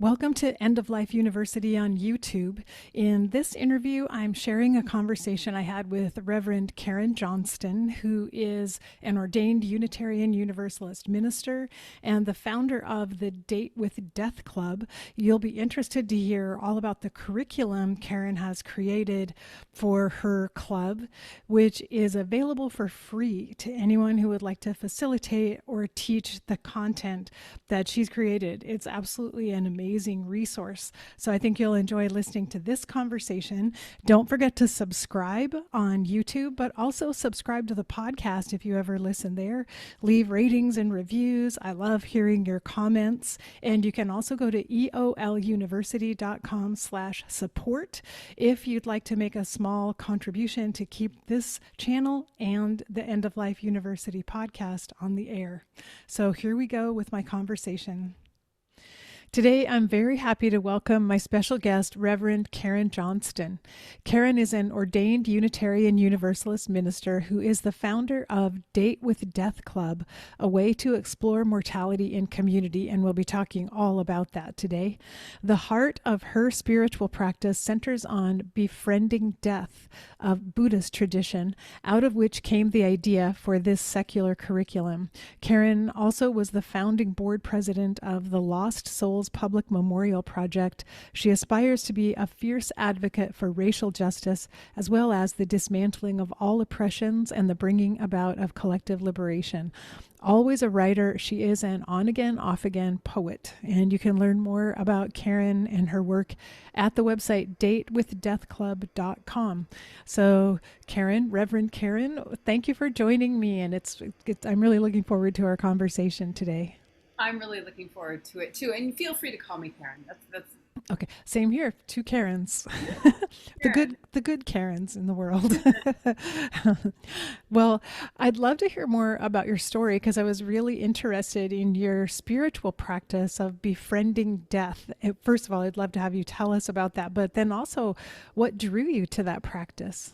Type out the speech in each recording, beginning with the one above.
Welcome to End of Life University on YouTube. In this interview, I'm sharing a conversation I had with Reverend Karen Johnston, who is an ordained Unitarian Universalist minister and the founder of the Date with Death Club. You'll be interested to hear all about the curriculum Karen has created for her club, which is available for free to anyone who would like to facilitate or teach the content that she's created. It's absolutely an amazing resource. So I think you'll enjoy listening to this conversation. Don't forget to subscribe on YouTube, but also subscribe to the podcast if you ever listen there. Leave ratings and reviews. I love hearing your comments. And you can also go to eoluniversity.com/support if you'd like to make a small contribution to keep this channel and the End of Life University podcast on the air. So here we go with my conversation. Today, I'm very happy to welcome my special guest, Reverend Karen Johnston. Karen is an ordained Unitarian Universalist minister who is the founder of Date with Death Club, a way to explore mortality in community, and we'll be talking all about that today. The heart of her spiritual practice centers on befriending death, a Buddhist tradition, out of which came the idea for this secular curriculum. Karen also was the founding board president of the Lost Souls Public Memorial Project. She aspires to be a fierce advocate for racial justice, as well as the dismantling of all oppressions and the bringing about of collective liberation. Always a writer, she is an on-again, off-again poet. And you can learn more about Karen and her work at the website datewithdeathclub.com. So Karen, Reverend Karen, thank you for joining me. And I'm really looking forward to our conversation today. I'm really looking forward to it too, and feel free to call me Karen. That's okay. Same here. Two Karens, the good Karens in the world. Well, I'd love to hear more about your story because I was really interested in your spiritual practice of befriending death. First of all, I'd love to have you tell us about that, but then also what drew you to that practice.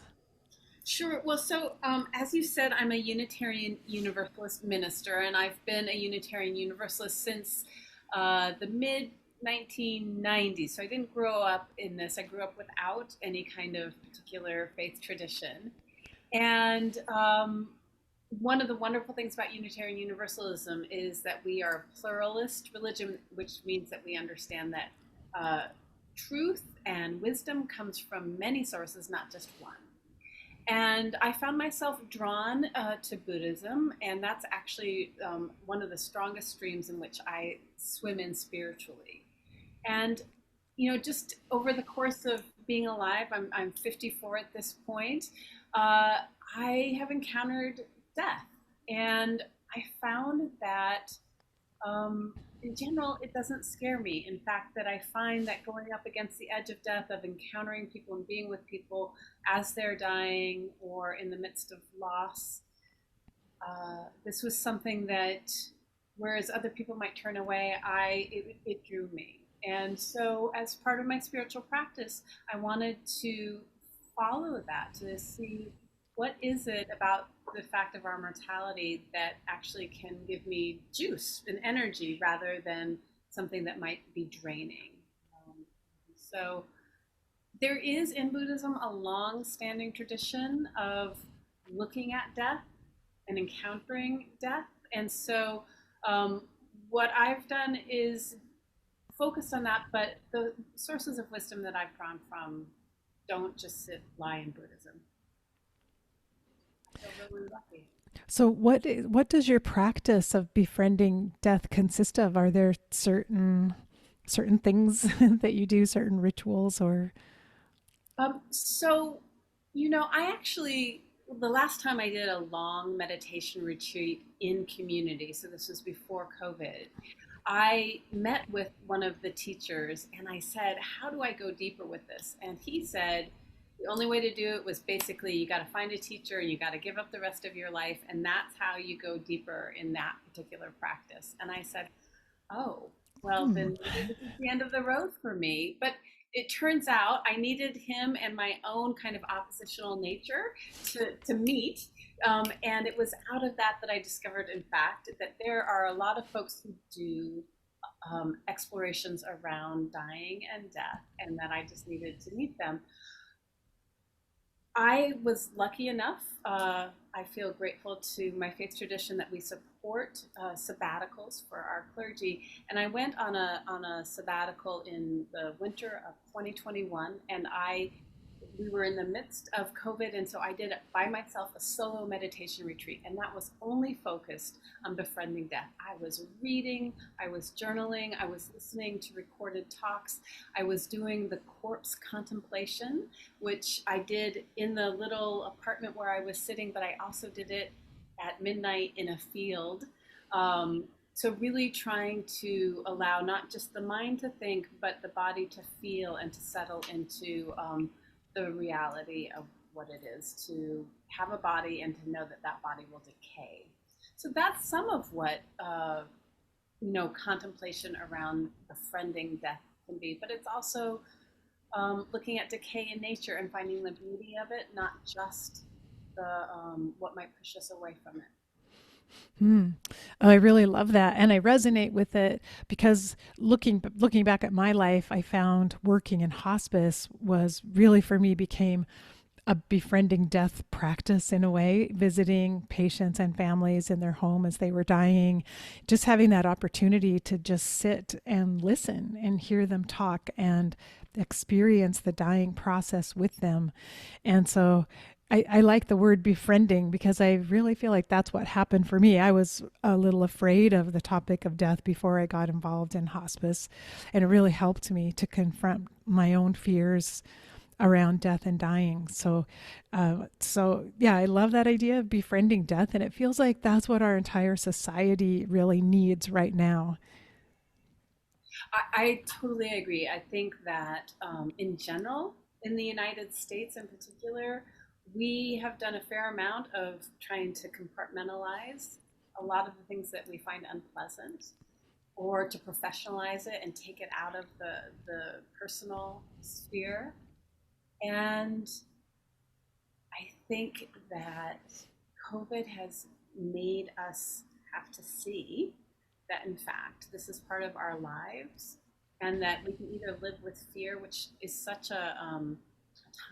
Sure. Well, so as you said, I'm a Unitarian Universalist minister, and I've been a Unitarian Universalist since the mid 1990s. So I didn't grow up in this. I grew up without any kind of particular faith tradition. And one of the wonderful things about Unitarian Universalism is that we are a pluralist religion, which means that we understand that truth and wisdom comes from many sources, not just one. And I found myself drawn to Buddhism, and that's actually one of the strongest streams in which I swim in spiritually. And, just over the course of being alive, I'm 54 at this point, I have encountered death. And I found that in general, it doesn't scare me. In fact, that I find that going up against the edge of death, of encountering people and being with people as they're dying or in the midst of loss, this was something that, whereas other people might turn away, it drew me. And so as part of my spiritual practice, I wanted to follow that, to see what is it about the fact of our mortality that actually can give me juice and energy rather than something that might be draining. So there is in Buddhism a long-standing tradition of looking at death and encountering death. And so what I've done is focused on that, but the sources of wisdom that I've drawn from don't just lie in Buddhism. So really lucky. So what does your practice of befriending death consist of? Are there certain things that you do, certain rituals, or? So, I actually, the last time I did a long meditation retreat in community, so this was before COVID, I met with one of the teachers and I said, how do I go deeper with this? And he said, the only way to do it was basically you got to find a teacher and you got to give up the rest of your life. And that's how you go deeper in that particular practice. And I said, oh, well, then maybe this is the end of the road for me. But it turns out I needed him and my own kind of oppositional nature to meet. And it was out of that I discovered, in fact, that there are a lot of folks who do explorations around dying and death, and that I just needed to meet them. I was lucky enough. I feel grateful to my faith tradition that we support sabbaticals for our clergy. And I went on a sabbatical in the winter of 2021, and I we were in the midst of COVID, and so I did it by myself, a solo meditation retreat, and that was only focused on befriending death. I was reading, I was journaling, I was listening to recorded talks, I was doing the corpse contemplation, which I did in the little apartment where I was sitting, but I also did it at midnight in a field. So really trying to allow not just the mind to think, but the body to feel and to settle into the reality of what it is to have a body and to know that that body will decay. So that's some of what contemplation around befriending death can be. But it's also looking at decay in nature and finding the beauty of it, not just the what might push us away from it. Hmm. Oh, I really love that, and I resonate with it because looking back at my life, I found working in hospice was really for me became a befriending death practice in a way, visiting patients and families in their home as they were dying, just having that opportunity to just sit and listen and hear them talk and experience the dying process with them. And so I like the word befriending because I really feel like that's what happened for me. I was a little afraid of the topic of death before I got involved in hospice, and it really helped me to confront my own fears around death and dying. So yeah, I love that idea of befriending death, and it feels like that's what our entire society really needs right now. I totally agree. I think that in general, in the United States in particular, we have done a fair amount of trying to compartmentalize a lot of the things that we find unpleasant or to professionalize it and take it out of the personal sphere. And I think that COVID has made us have to see that, in fact, this is part of our lives and that we can either live with fear, which is such a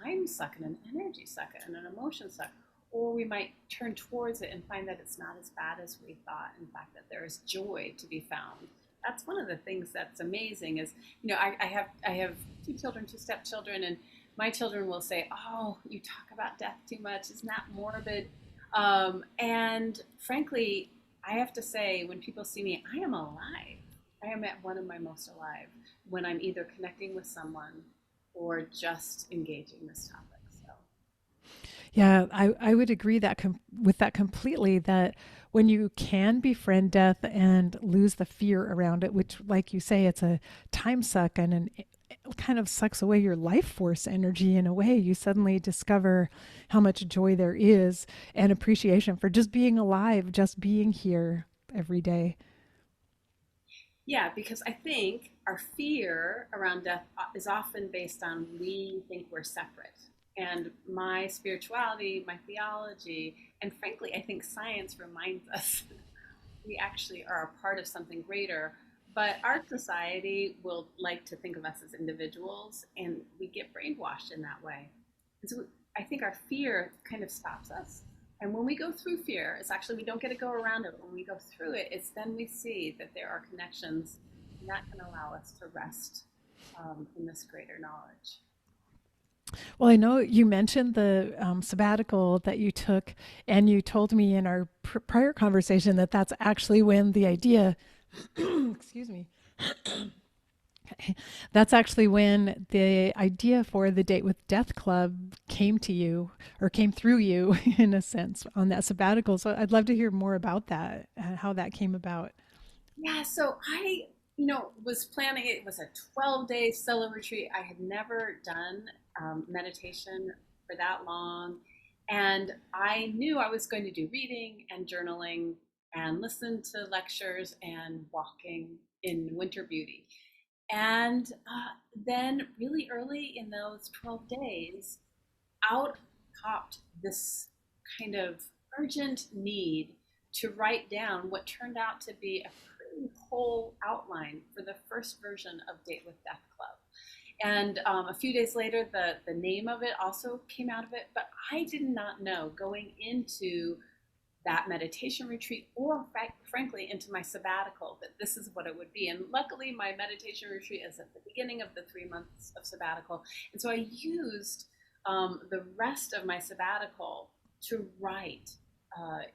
time suck and an energy suck and an emotion suck, or we might turn towards it and find that it's not as bad as we thought. In fact, that there is joy to be found. That's one of the things that's amazing is, I have two children, two stepchildren, and my children will say, "Oh, you talk about death too much. Isn't that morbid?" And frankly, I have to say, when people see me, I am alive. I am at one of my most alive when I'm either connecting with someone or just engaging this topic. So, Yeah, I would agree with that completely. That when you can befriend death and lose the fear around it, which, like you say, it's a time suck and it kind of sucks away your life force energy in a way. You suddenly discover how much joy there is and appreciation for just being alive, just being here every day. yeah, because I think our fear around death is often based on we think we're separate. And my spirituality, my theology, and frankly, I think science reminds us we actually are a part of something greater. But our society will like to think of us as individuals, and we get brainwashed in that way. And so I think our fear kind of stops us. And when we go through fear, it's actually, we don't get to go around it. When we go through it, it's then we see that there are connections, and that can allow us to rest in this greater knowledge. Well, I know you mentioned the sabbatical that you took, and you told me in our prior conversation that that's actually when the idea, excuse me, that's actually when the idea for the Date with Death Club came to you or came through you in a sense on that sabbatical. So I'd love to hear more about that, how that came about. Yeah, so I, was planning, it was a 12-day solo retreat. I had never done meditation for that long. And I knew I was going to do reading and journaling and listen to lectures and walking in winter beauty. And then, really early in those 12 days, out popped this kind of urgent need to write down what turned out to be a very whole outline for the first version of Date with Death Club. And a few days later, the name of it also came out of it. But I did not know going into that meditation retreat or frankly into my sabbatical that this is what it would be. And luckily my meditation retreat is at the beginning of the 3 months of sabbatical. And so I used the rest of my sabbatical to write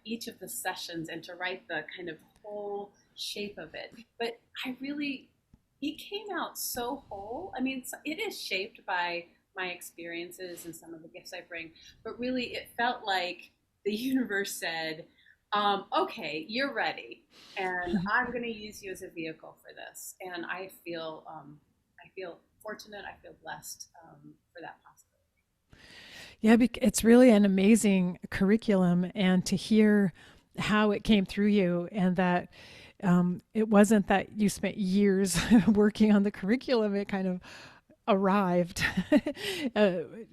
each of the sessions and to write the kind of whole shape of it. But it came out so whole. I mean, it is shaped by my experiences and some of the gifts I bring, but really it felt like the universe said, okay, you're ready, and I'm going to use you as a vehicle for this. And I feel fortunate. I feel blessed for that possibility. Yeah, it's really an amazing curriculum, and to hear how it came through you, and that it wasn't that you spent years working on the curriculum. It kind of arrived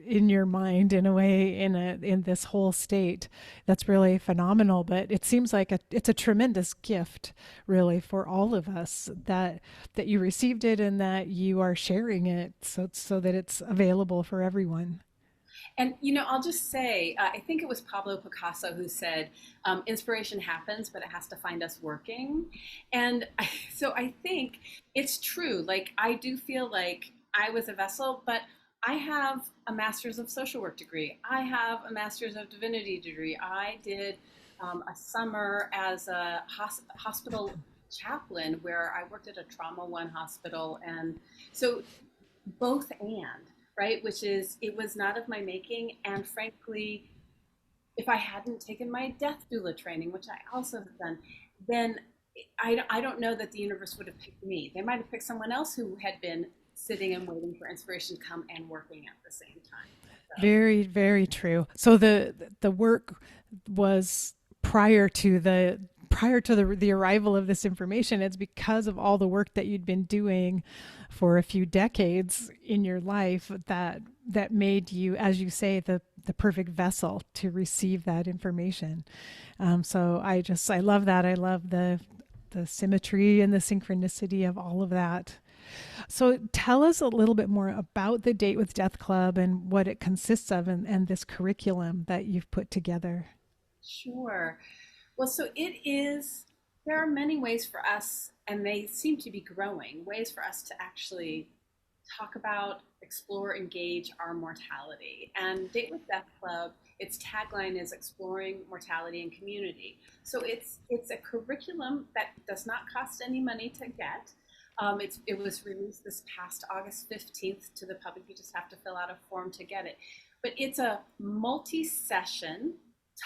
in your mind in a way, in this whole state. That's really phenomenal. But it seems like it's a tremendous gift, really, for all of us that you received it and that you are sharing it, so that it's available for everyone. And, I'll just say, I think it was Pablo Picasso who said, inspiration happens, but it has to find us working. And so I think it's true. Like, I do feel like I was a vessel, but I have a master's of social work degree. I have a master's of divinity degree. I did a summer as a hospital chaplain where I worked at a trauma one hospital. And so both and, right? Which is, it was not of my making. And frankly, if I hadn't taken my death doula training, which I also have done, then I don't know that the universe would have picked me. They might have picked someone else who had been sitting and waiting for inspiration to come and working at the same time. So. Very, very true. So the work was prior to the arrival of this information. It's because of all the work that you'd been doing for a few decades in your life that made you, as you say, the perfect vessel to receive that information. So I love that. I love the symmetry and the synchronicity of all of that. So tell us a little bit more about the Date with Death Club and what it consists of, and this curriculum that you've put together. Sure. Well, there are many ways for us, and they seem to be growing, ways for us to actually talk about, explore, engage our mortality. And Date with Death Club, its tagline is exploring mortality in community. So it's a curriculum that does not cost any money to get. It was released this past August 15th to the public. You just have to fill out a form to get it. But it's a multi-session,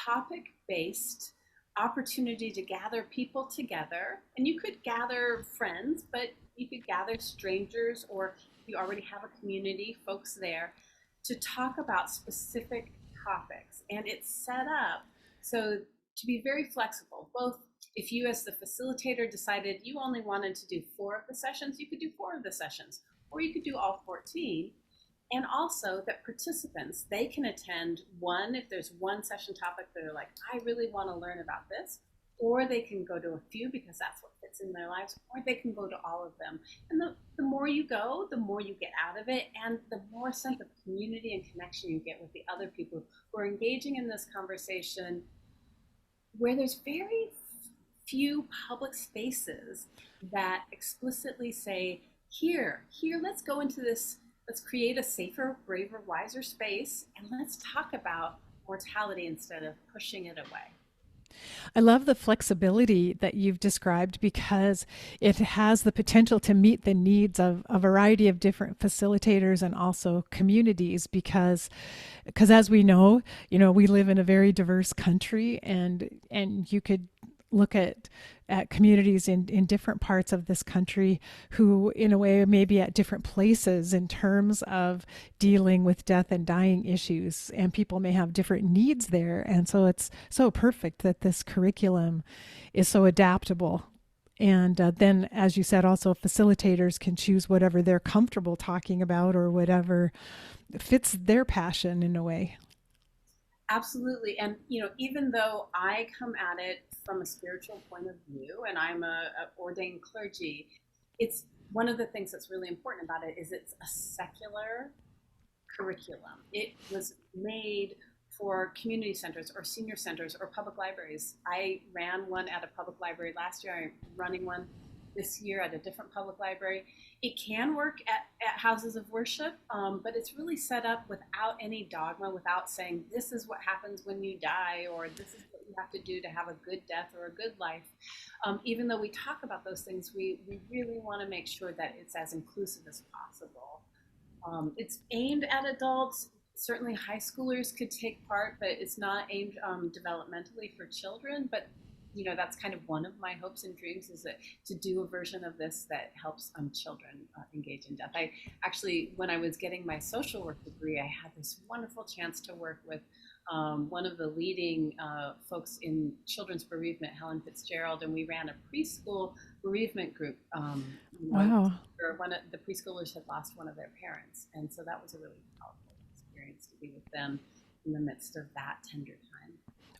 topic-based opportunity to gather people together. And you could gather friends, but you could gather strangers, or if you already have a community, folks there, to talk about specific topics. And it's set up so to be very flexible, both if you as the facilitator decided you only wanted to do 4 of the sessions, you could do 4 of the sessions, or you could do all 14. And also that participants, they can attend one, if there's one session topic that they're like, I really want to learn about this, or they can go to a few because that's what fits in their lives, or they can go to all of them. And the more you go, the more you get out of it, and the more sense of community and connection you get with the other people who are engaging in this conversation, where there's very few public spaces that explicitly say, here, let's go into this, let's create a safer, braver, wiser space, and let's talk about mortality instead of pushing it away. I love the flexibility that you've described, because it has the potential to meet the needs of a variety of different facilitators and also communities, because as we know, we live in a very diverse country, and you could look at communities in different parts of this country who, in a way, may be at different places in terms of dealing with death and dying issues, and people may have different needs there. And so it's so perfect that this curriculum is so adaptable. And then, as you said, also facilitators can choose whatever they're comfortable talking about or whatever fits their passion in a way. Absolutely. And, even though I come at it from a spiritual point of view and I'm a ordained clergy, it's one of the things that's really important about it is it's a secular curriculum. It was made for community centers or senior centers or public libraries. I ran one at a public library last year. I'm running one this year at a different public library. It can work at houses of worship, but it's really set up without any dogma, without saying this is what happens when you die or this is what you have to do to have a good death or a good life. Even though we talk about those things, we really want to make sure that it's as inclusive as possible. It's aimed at adults. Certainly high schoolers could take part, but it's not aimed developmentally for children. But that's kind of one of my hopes and dreams, is that to do a version of this that helps children engage in death. I actually, when I was getting my social work degree, I had this wonderful chance to work with one of the leading folks in children's bereavement, Helen Fitzgerald, and we ran a preschool bereavement group. Wow. One of the preschoolers had lost one of their parents, and so that was a really powerful experience to be with them in the midst of that tender time.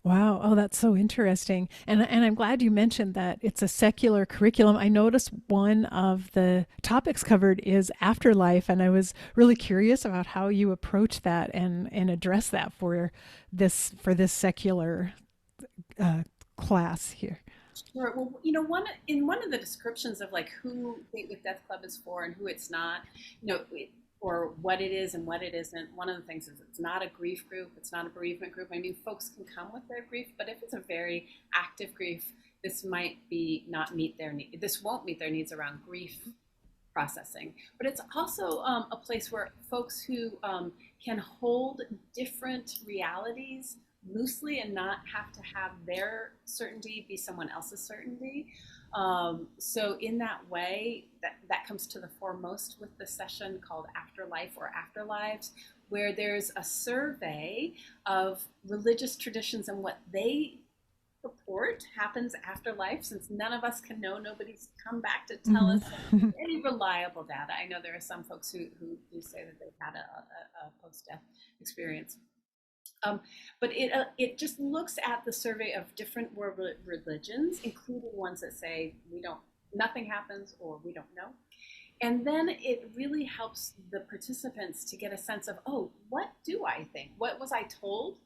Wow. Oh, that's so interesting. And I'm glad you mentioned that it's a secular curriculum. I noticed one of the topics covered is afterlife, and I was really curious about how you approach that and address that for this secular class here. Sure. Well, one of the descriptions of like who Date with Death Club is for and who it's not, or what it is and what it isn't. One of the things is it's not a grief group. It's not a bereavement group. I mean, folks can come with their grief, but if it's a very active grief, this might be not meet their need. This won't meet their needs around grief processing. But it's also a place where folks who can hold different realities loosely and not have to have their certainty be someone else's certainty. So in that way, that comes to the foremost with the session called Afterlife or Afterlives, where there's a survey of religious traditions and what they purport happens after life, since none of us can know. Nobody's come back to tell us any reliable data. I know there are some folks who do say that they've had a post-death experience. But it just looks at the survey of different world religions, including ones that say nothing happens or we don't know. And then it really helps the participants to get a sense of, oh, what do I think? What was I told?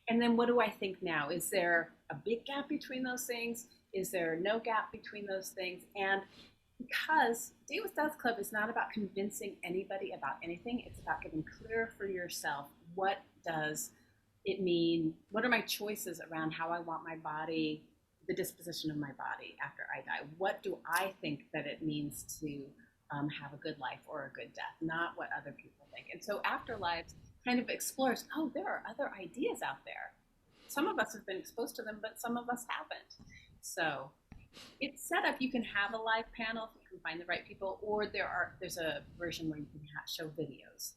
And then what do I think now? Is there a big gap between those things? Is there no gap between those things? And because Date with Death Club is not about convincing anybody about anything, it's about getting clear for yourself, what does it mean? What are my choices around how I want my body, the disposition of my body after I die? What do I think that it means to have a good life or a good death, not what other people think? And so Afterlives kind of explores, oh, there are other ideas out there. Some of us have been exposed to them, but some of us haven't. So it's set up, you can have a live panel if you can find the right people, or there's a version where you can show videos.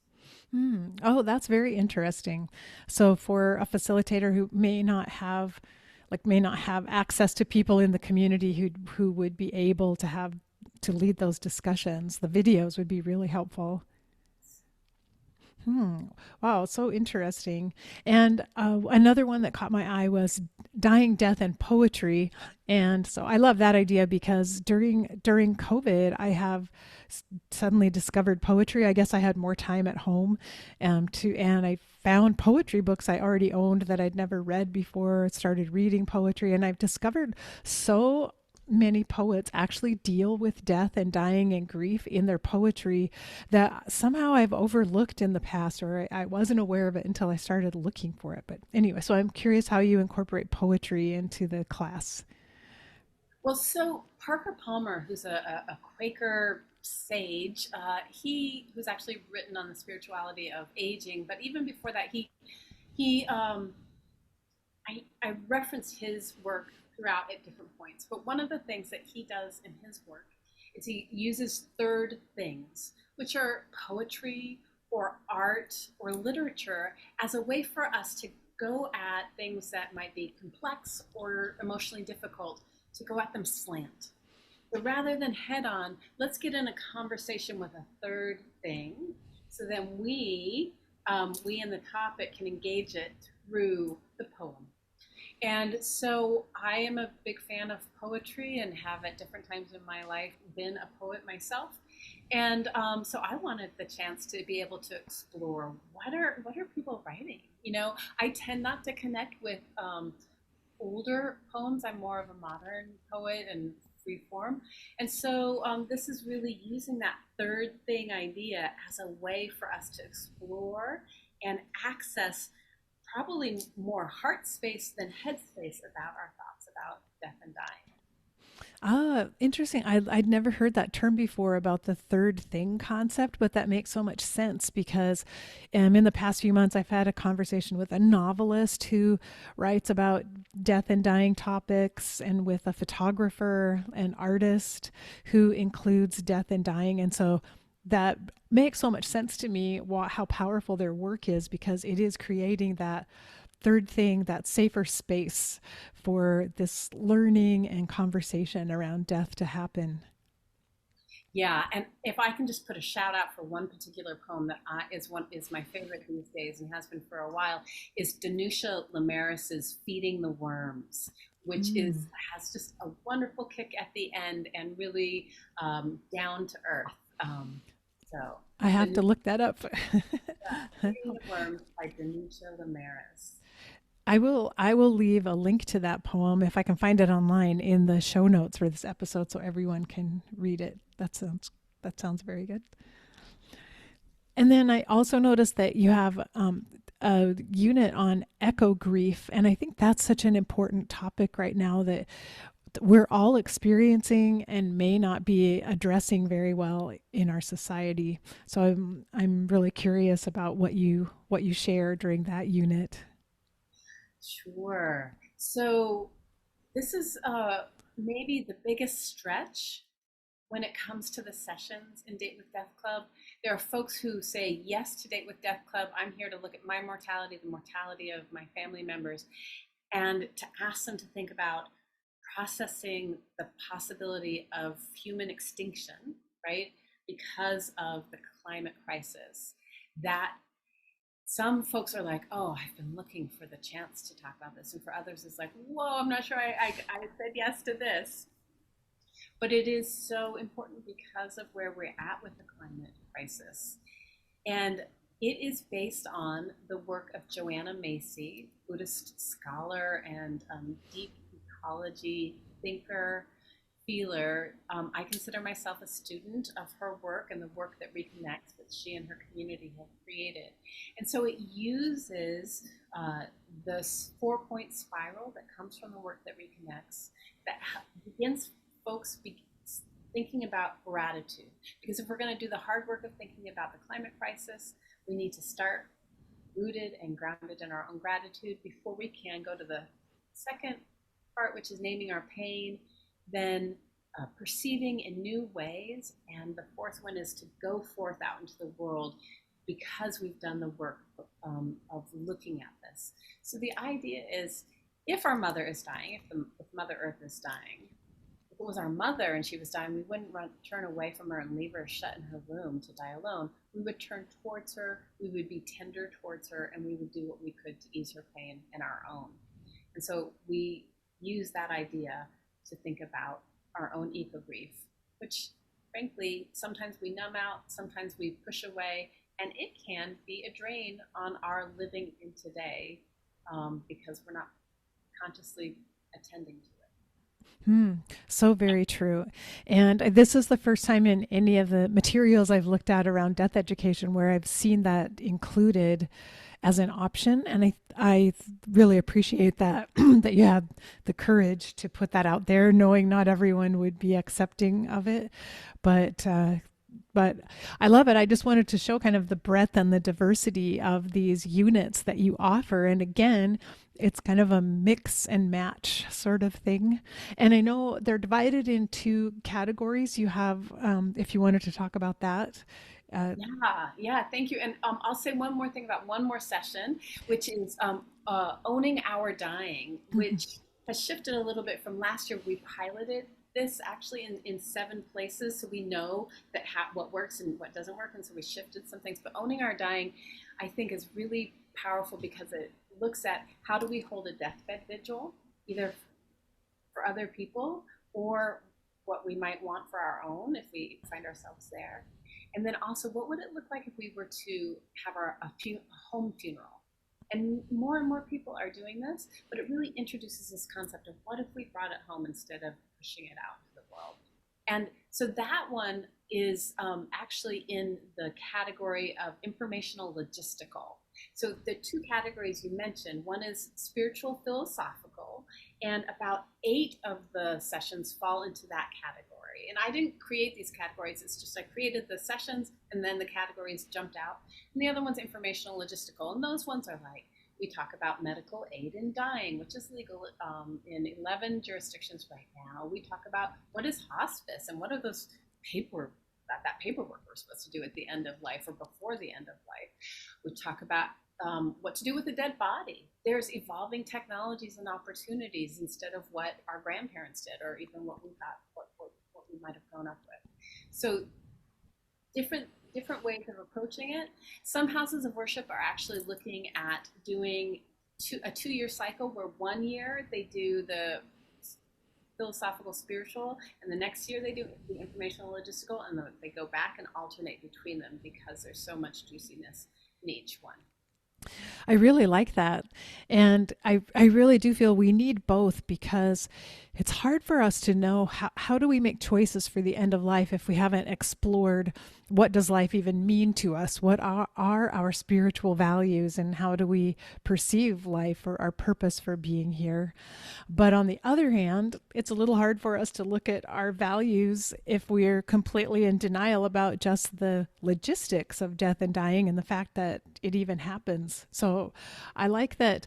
Oh, that's very interesting. So for a facilitator who may not have access to people in the community who would be able to lead those discussions, the videos would be really helpful. Wow, so interesting. And another one that caught my eye was dying, death, and poetry. And so I love that idea because during COVID, I have suddenly discovered poetry. I guess I had more time at home, and I found poetry books I already owned that I'd never read before. Started reading poetry, and I've discovered so many poets actually deal with death and dying and grief in their poetry that somehow I've overlooked in the past, or I wasn't aware of it until I started looking for it. But anyway, so I'm curious how you incorporate poetry into the class. Well, so Parker Palmer, who's a Quaker sage, he who's actually written on the spirituality of aging, but even before that, I referenced his work throughout at different points. But one of the things that he does in his work is he uses third things, which are poetry or art or literature, as a way for us to go at things that might be complex or emotionally difficult, to go at them slant. So rather than head on, let's get in a conversation with a third thing, so then we in the topic can engage it through the poem. And so I am a big fan of poetry and have at different times in my life been a poet myself. And so I wanted the chance to be able to explore what are people writing. I tend not to connect with older poems. I'm more of a modern poet and free form. And so this is really using that third thing idea as a way for us to explore and access probably more heart space than head space about our thoughts about death and dying. Ah, interesting. I'd never heard that term before about the third thing concept, but that makes so much sense because in the past few months, I've had a conversation with a novelist who writes about death and dying topics, and with a photographer and artist who includes death and dying. And so that makes so much sense to me, how powerful their work is, because it is creating that third thing, that safer space for this learning and conversation around death to happen. Yeah, and if I can just put a shout out for one particular poem that is my favorite these days and has been for a while, is Danusha Lamaris's "Feeding the Worms," which Mm. has just a wonderful kick at the end and really down to earth. So, I have to Danusha, look that up. "Feeding the Worms" by Danusha Lamaris. I will leave a link to that poem if I can find it online in the show notes for this episode so everyone can read it. That sounds very good. And then I also noticed that you have a unit on echo grief, and I think that's such an important topic right now that we're all experiencing and may not be addressing very well in our society. So I'm really curious about what you share during that unit. Sure. So this is maybe the biggest stretch when it comes to the sessions in Date with Death Club. There are folks who say yes to Date with Death Club. I'm here to look at my mortality, the mortality of my family members, and to ask them to think about processing the possibility of human extinction, right? Because of the climate crisis. That some folks are like, oh, I've been looking for the chance to talk about this. And for others, it's like, whoa, I'm not sure I said yes to this. But it is so important because of where we're at with the climate crisis. And it is based on the work of Joanna Macy, Buddhist scholar and deep ecology thinker, feeler. I consider myself a student of her work and the work that reconnects that she and her community have created. And so it uses this 4-point spiral that comes from the work that reconnects, that begins folks thinking about gratitude. Because if we're going to do the hard work of thinking about the climate crisis, we need to start rooted and grounded in our own gratitude before we can go to the second part, which is naming our pain, then perceiving in new ways. And the fourth one is to go forth out into the world because we've done the work of looking at this. So the idea is, if our mother is dying, if Mother Earth is dying, if it was our mother and she was dying, we wouldn't turn away from her and leave her shut in her room to die alone. We would turn towards her, we would be tender towards her, and we would do what we could to ease her pain and our own. And so we use that idea to think about our own eco grief, which frankly, sometimes we numb out, sometimes we push away, and it can be a drain on our living in today because we're not consciously attending to it. Hmm. So very true. And this is the first time in any of the materials I've looked at around death education where I've seen that included as an option. And I really appreciate that, that you had the courage to put that out there, knowing not everyone would be accepting of it. But, but I love it. I just wanted to show kind of the breadth and the diversity of these units that you offer. And again, it's kind of a mix and match sort of thing. And I know they're divided into categories. You have, if you wanted to talk about that. Yeah, thank you. And I'll say one more thing about one more session, which is owning our dying, which has shifted a little bit from last year. We piloted this actually in 7 places, so we know that what works and what doesn't work, and so we shifted some things. But owning our dying, I think, is really powerful because it looks at how do we hold a deathbed vigil, either for other people or what we might want for our own if we find ourselves there. And then also, what would it look like if we were to have a home funeral? And more people are doing this, but it really introduces this concept of what if we brought it home instead of pushing it out into the world. And so that one is actually in the category of informational logistical. So the two categories you mentioned, one is spiritual philosophical, and about 8 of the sessions fall into that category. And I didn't create these categories, it's just I created the sessions and then the categories jumped out. And the other one's informational logistical, and those ones are like, we talk about medical aid in dying, which is legal in 11 jurisdictions right now. We talk about what is hospice and what are those that paperwork we're supposed to do at the end of life or before the end of life. We talk about what to do with a dead body. There's evolving technologies and opportunities instead of what our grandparents did, or even what we thought, what we might have grown up with. So different ways of approaching it. Some houses of worship are actually looking at doing a 2-year cycle, where 1 year they do the philosophical spiritual, and the next year they do the informational logistical, and they go back and alternate between them because there's so much juiciness in each one. I really like that. And I really do feel we need both, because it's hard for us to know how do we make choices for the end of life if we haven't explored what does life even mean to us? What are our spiritual values, and how do we perceive life or our purpose for being here? But on the other hand, it's a little hard for us to look at our values if we're completely in denial about just the logistics of death and dying and the fact that it even happens. So I like that.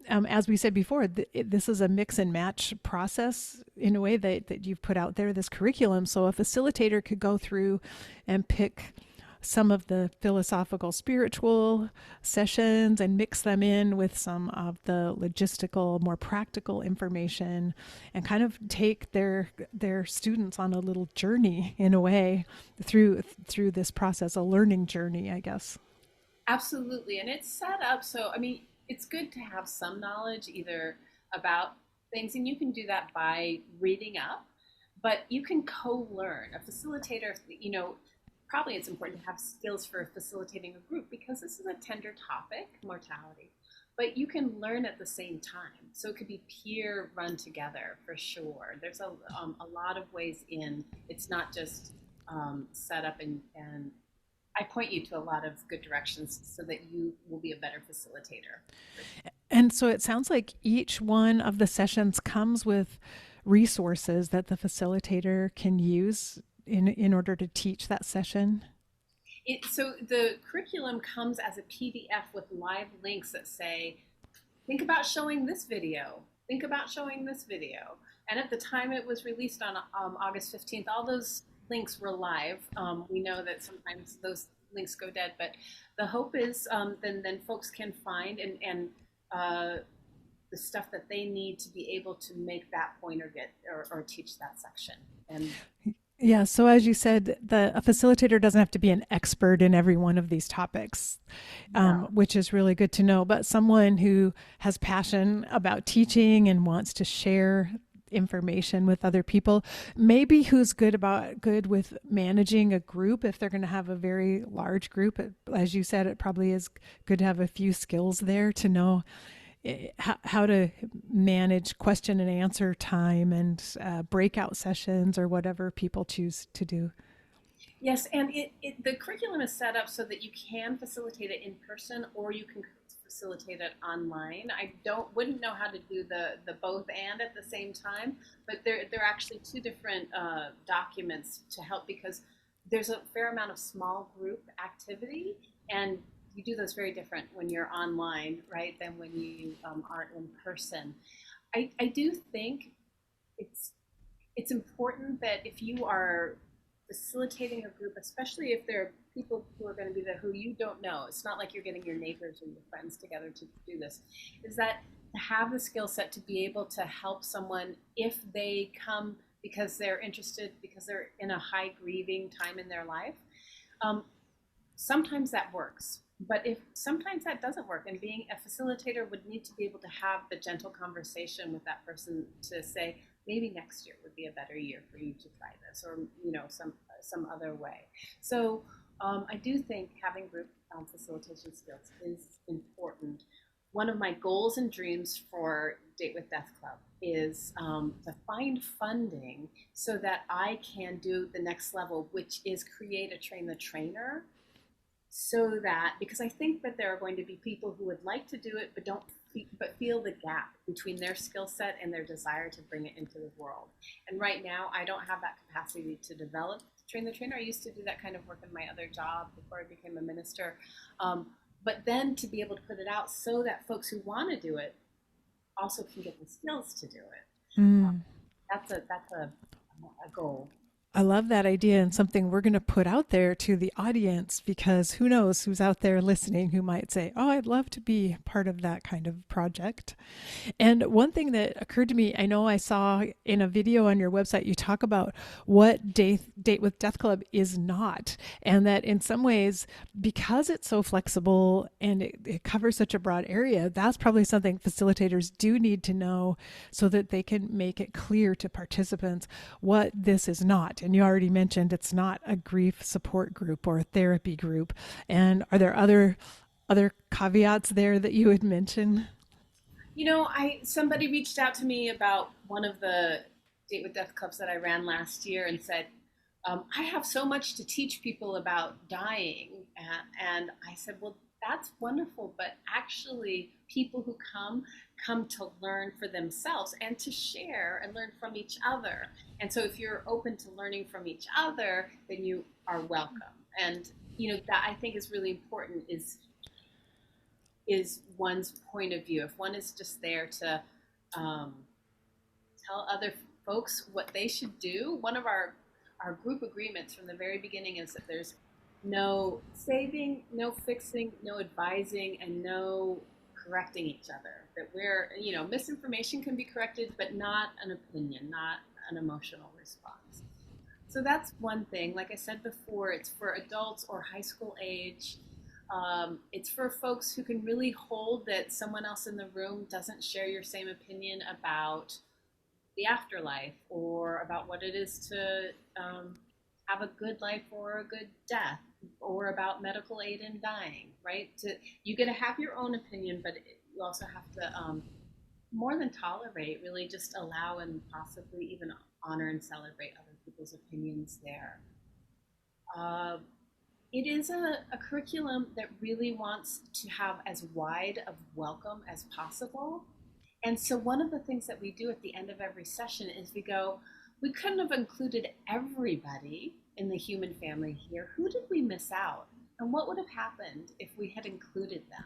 As we said before, this is a mix and match process in a way that you've put out there, this curriculum. So a facilitator could go through and pick some of the philosophical spiritual sessions and mix them in with some of the logistical, more practical information, and kind of take their students on a little journey in a way through this process, a learning journey, I guess. Absolutely. And it's set up so, I mean, it's good to have some knowledge either about things, and you can do that by reading up, but you can co-learn. A facilitator, probably it's important to have skills for facilitating a group because this is a tender topic, mortality, but you can learn at the same time. So it could be peer run together for sure. There's a lot of ways in. It's not just set up and I point you to a lot of good directions so that you will be a better facilitator. And so it sounds like each one of the sessions comes with resources that the facilitator can use in order to teach that session. So the curriculum comes as a PDF with live links that say, think about showing this video, think about showing this video. And at the time it was released on August 15th, all those links were live. We know that sometimes those links go dead, but the hope is then folks can find and the stuff that they need to be able to make that point or teach that section. And yeah, so as you said, a facilitator doesn't have to be an expert in every one of these topics, no. which is really good to know, but someone who has passion about teaching and wants to share information with other people, maybe who's good with managing a group if they're going to have a very large group. As you said, it probably is good to have a few skills there to know how to manage question and answer time and breakout sessions or whatever people choose to do. Yes, and the curriculum is set up so that you can facilitate it in person or you can facilitate it online. I wouldn't know how to do the both and at the same time, but they're actually two different documents to help because there's a fair amount of small group activity, and you do those very different when you're online, right, than when you are in person. I do think it's important that if you are facilitating a group, especially if there are people who are going to be there who you don't know, it's not like you're getting your neighbors or your friends together to do this, is that to have the skill set to be able to help someone if they come because they're interested, because they're in a high grieving time in their life. Sometimes that works. But if sometimes that doesn't work, and being a facilitator would need to be able to have the gentle conversation with that person to say, maybe next year would be a better year for you to try this, or some other way. So I do think having group facilitation skills is important. One of my goals and dreams for Date with Death Club is to find funding so that I can do the next level, which is create a train the trainer, so that, because I think that there are going to be people who would like to do it but don't but feel the gap between their skill set and their desire to bring it into the world. And right now I don't have that capacity to develop train the trainer. I used to do that kind of work in my other job before I became a minister. But then to be able to put it out so that folks who want to do it also can get the skills to do it. Mm. That's a goal. I love that idea, and something we're going to put out there to the audience, because who knows who's out there listening who might say, oh, I'd love to be part of that kind of project. And one thing that occurred to me, I know I saw in a video on your website, you talk about what Date with Death Club is not. And that in some ways, because it's so flexible and it covers such a broad area, that's probably something facilitators do need to know so that they can make it clear to participants what this is not. And you already mentioned it's not a grief support group or a therapy group. And are there other caveats there that you would mention? I somebody reached out to me about one of the Date with Death clubs that I ran last year and said, I have so much to teach people about dying. And I said, well, that's wonderful, but actually, people who come to learn for themselves and to share and learn from each other. And so, if you're open to learning from each other, then you are welcome. And that I think is really important is one's point of view. If one is just there to um, tell other folks what they should do, one of our group agreements from the very beginning is that there's no saving, no fixing, no advising, and no correcting each other. That misinformation can be corrected, but not an opinion, not an emotional response. So that's one thing. Like I said before, it's for adults or high school age. It's for folks who can really hold that someone else in the room doesn't share your same opinion about the afterlife or about what it is to have a good life or a good death or about medical aid in dying, right? You get to have your own opinion, but you also have to, more than tolerate, really just allow and possibly even honor and celebrate other people's opinions there. Uh, it is a curriculum that really wants to have as wide of welcome as possible. And so one of the things that we do at the end of every session is we couldn't have included everybody in the human family here. Who did we miss out? And what would have happened if we had included them?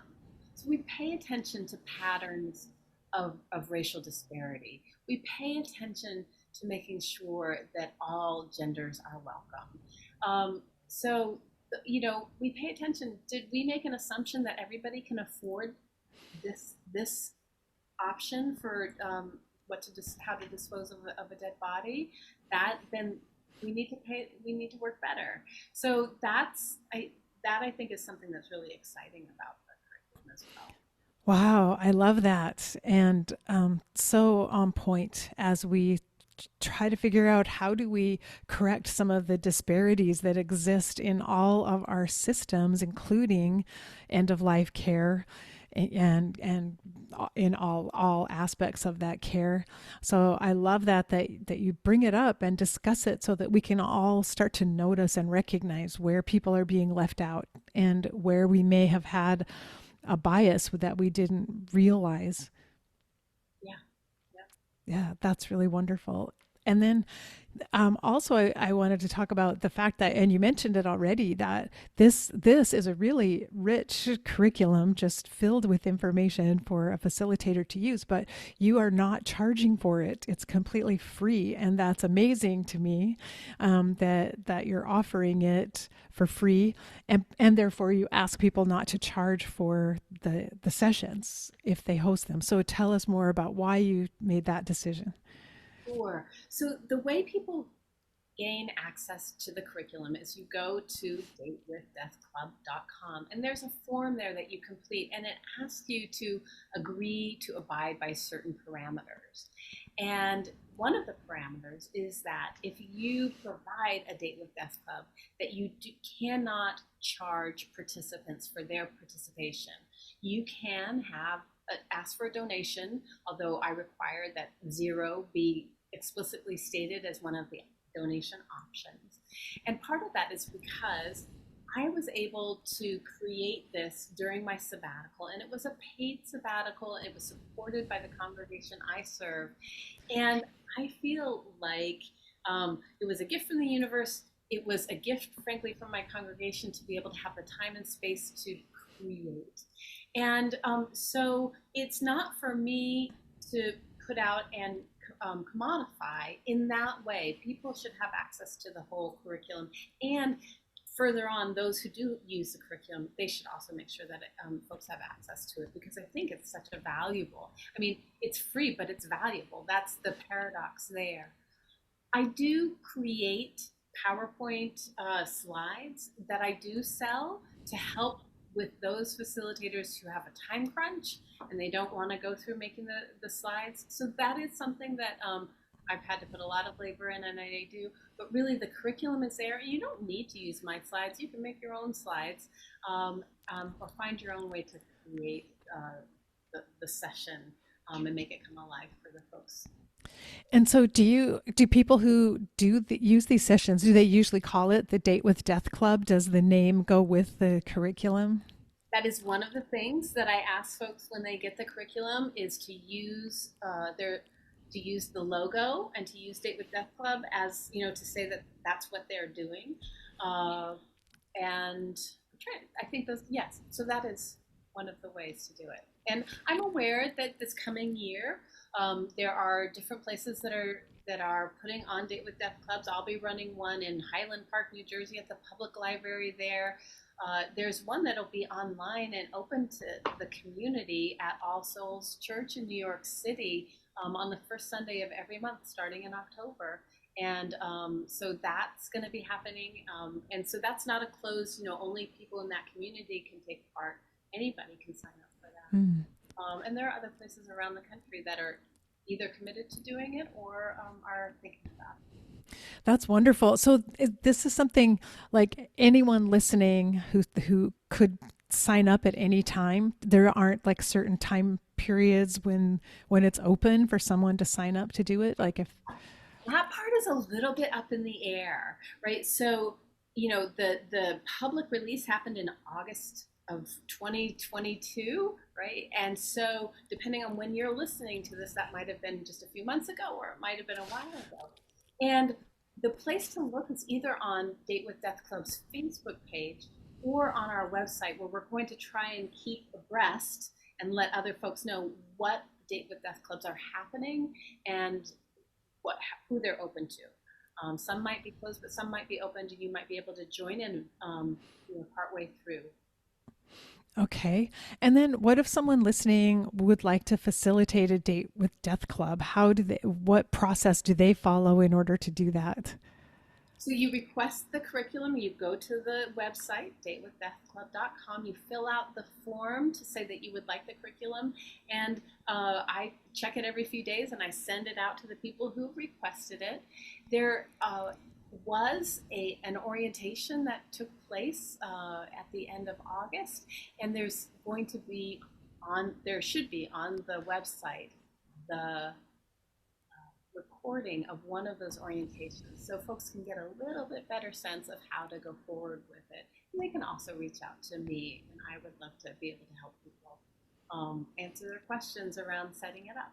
So we pay attention to patterns of racial disparity. We pay attention to making sure that all genders are welcome. So, we pay attention. Did we make an assumption that everybody can afford this option for how to dispose of a dead body? Then we need to work better. So that I think is something that's really exciting about the curriculum as well. Wow, I love that. And so on point as we try to figure out how do we correct some of the disparities that exist in all of our systems, including end of life care and in all aspects of that care. So I love that you bring it up and discuss it so that we can all start to notice and recognize where people are being left out and where we may have had a bias that we didn't realize. Yeah, yeah. Yeah, that's really wonderful. And then also, I wanted to talk about the fact that, and you mentioned it already, that this is a really rich curriculum, just filled with information for a facilitator to use. But you are not charging for it; it's completely free, and that's amazing to me. That you're offering it for free, and therefore you ask people not to charge for the sessions if they host them. So tell us more about why you made that decision. Sure. So the way people gain access to the curriculum is you go to datewithdeathclub.com, and there's a form there that you complete, and it asks you to agree to abide by certain parameters. And one of the parameters is that if you provide a Date with Death Club, that you cannot charge participants for their participation. You can ask for a donation, although I require that zero be explicitly stated as one of the donation options. And part of that is because I was able to create this during my sabbatical, and it was a paid sabbatical. It was supported by the congregation I serve. And I feel like it was a gift from the universe. It was a gift, frankly, from my congregation to be able to have the time and space to create. And so it's not for me to put out and commodify in that way. People should have access to the whole curriculum. And further on, those who do use the curriculum, they should also make sure that folks have access to it, because I think it's such a valuable, I mean, it's free, but it's valuable. That's the paradox there. I do create PowerPoint slides that I do sell to help with those facilitators who have a time crunch and they don't want to go through making the slides. So that is something that I've had to put a lot of labor in, and I do. But really, the curriculum is there. You don't need to use my slides. You can make your own slides or find your own way to create the session and make it come alive for the folks. And so do people who use these sessions, do they usually call it the Date with Death Club? Does the name go with the curriculum? That is one of the things that I ask folks when they get the curriculum, is to use the logo and to use Date with Death Club as, to say that that's what they're doing. And I think yes. So that is one of the ways to do it. And I'm aware that this coming year, there are different places that are putting on Date with Death Clubs. I'll be running one in Highland Park, New Jersey, at the public library there. There's one that'll be online and open to the community at All Souls Church in New York City on the first Sunday of every month, starting in October. And so that's going to be happening. And so that's not a closed, only people in that community can take part. Anybody can sign up for that. Mm. And there are other places around the country that are either committed to doing it or are thinking about it. That's wonderful. So this is something like anyone listening who could sign up at any time. There aren't like certain time periods when it's open for someone to sign up to do it. Like if that part is a little bit up in the air, right? So, the public release happened in August of 2022, right? And so depending on when you're listening to this, that might have been just a few months ago, or it might have been a while ago. And the place to look is either on Date with Death Club's Facebook page or on our website, where we're going to try and keep abreast and let other folks know what Date with Death Clubs are happening and who they're open to. Some might be closed, but some might be open, and you might be able to join in partway through. Okay. And then what if someone listening would like to facilitate a Date with Death Club? What process do they follow in order to do that? So you request the curriculum, you go to the website, datewithdeathclub.com, you fill out the form to say that you would like the curriculum, and I check it every few days and I send it out to the people who requested it. There was an orientation that took place at the end of August, and there should be on the website the recording of one of those orientations, so folks can get a little bit better sense of how to go forward with it. And they can also reach out to me, and I would love to be able to help people answer their questions around setting it up.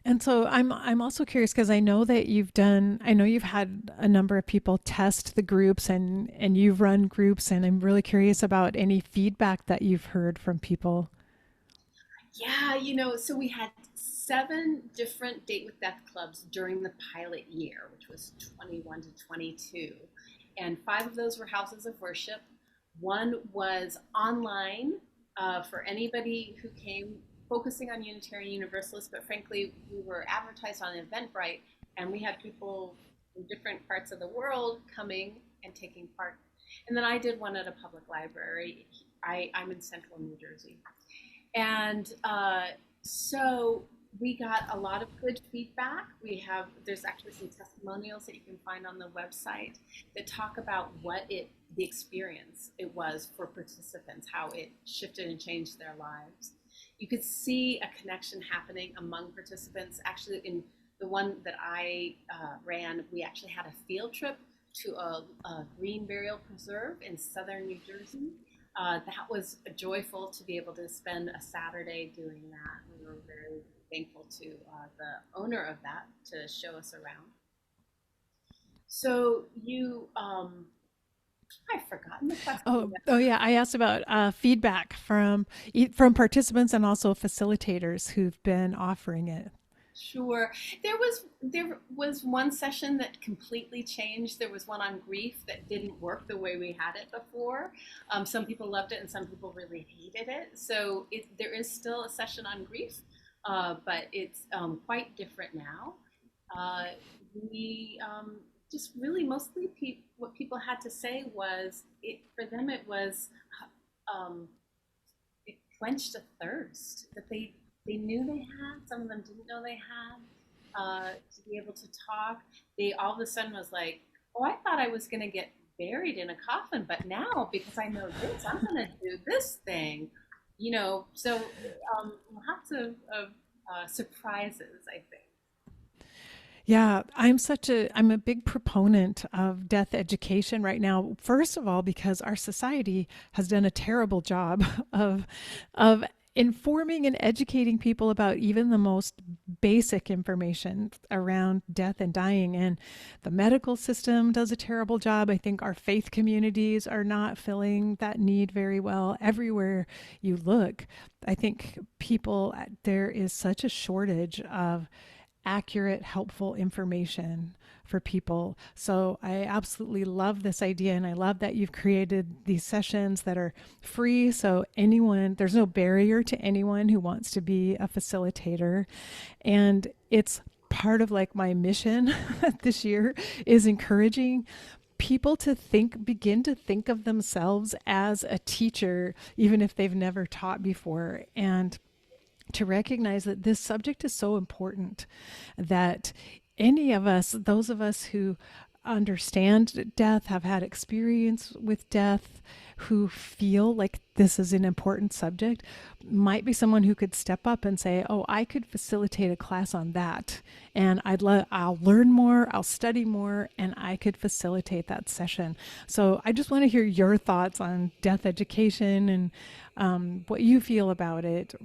And so I'm also curious, because I know you've had a number of people test the groups and you've run groups, and I'm really curious about any feedback that you've heard from people. Yeah, so we had 7 different Date with Death Clubs during the pilot year, which was 21 to 22. And 5 of those were houses of worship. 1 was online for anybody who came, focusing on Unitarian Universalists, but frankly, we were advertised on Eventbrite, and we had people from different parts of the world coming and taking part. And then I did one at a public library. I'm in central New Jersey. And so we got a lot of good feedback. There's actually some testimonials that you can find on the website that talk about the experience it was for participants, how it shifted and changed their lives. You could see a connection happening among participants. Actually, in the one that I ran, we actually had a field trip to a green burial preserve in southern New Jersey. That was joyful to be able to spend a Saturday doing that. We were very thankful to the owner of that to show us around. So I've forgotten the question. Oh yeah. I asked about feedback from participants and also facilitators who've been offering it. Sure. There was one session that completely changed. There was one on grief that didn't work the way we had it before. Some people loved it and some people really hated it. So there is still a session on grief, but it's quite different now. Uh, we just really mostly what people had to say was for them it was um, it quenched a thirst that they knew they had. Some of them didn't know they had. To be able to talk, they all of a sudden was like, "Oh, I thought I was going to get buried in a coffin, but now because I know this, I'm going to do this thing." So lots of surprises, I think. Yeah, I'm a big proponent of death education right now. First of all, because our society has done a terrible job of of informing and educating people about even the most basic information around death and dying. And the medical system does a terrible job. I think our faith communities are not filling that need very well. Everywhere you look, I think there is such a shortage of accurate, helpful information for people. So I absolutely love this idea, and I love that you've created these sessions that are free. So there's no barrier to anyone who wants to be a facilitator. And it's part of like my mission this year is encouraging people to begin to think of themselves as a teacher, even if they've never taught before. And to recognize that this subject is so important that those of us who understand death, have had experience with death, who feel like this is an important subject, might be someone who could step up and say, "Oh, I could facilitate a class on that, and I'll learn more, I'll study more, and I could facilitate that session." So I just want to hear your thoughts on death education and what you feel about it,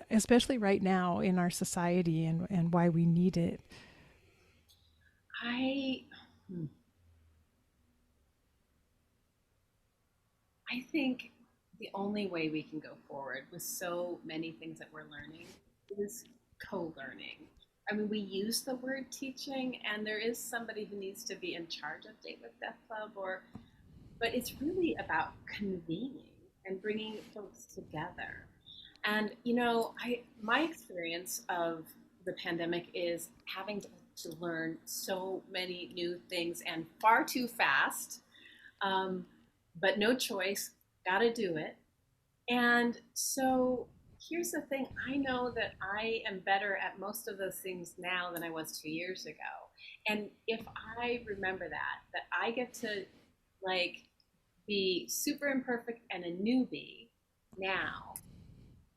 especially right now in our society, and why we need it. I hmm, I think the only way we can go forward with so many things that we're learning is co-learning. I mean, we use the word teaching, and there is somebody who needs to be in charge of Date with Death Club, but it's really about convening and bringing folks together. And my experience of the pandemic is having to learn so many new things and far too fast, um, but no choice, got to do it. And so here's the thing: I know that I am better at most of those things now than I was 2 years ago. And if I remember that I get to like be super imperfect and a newbie now,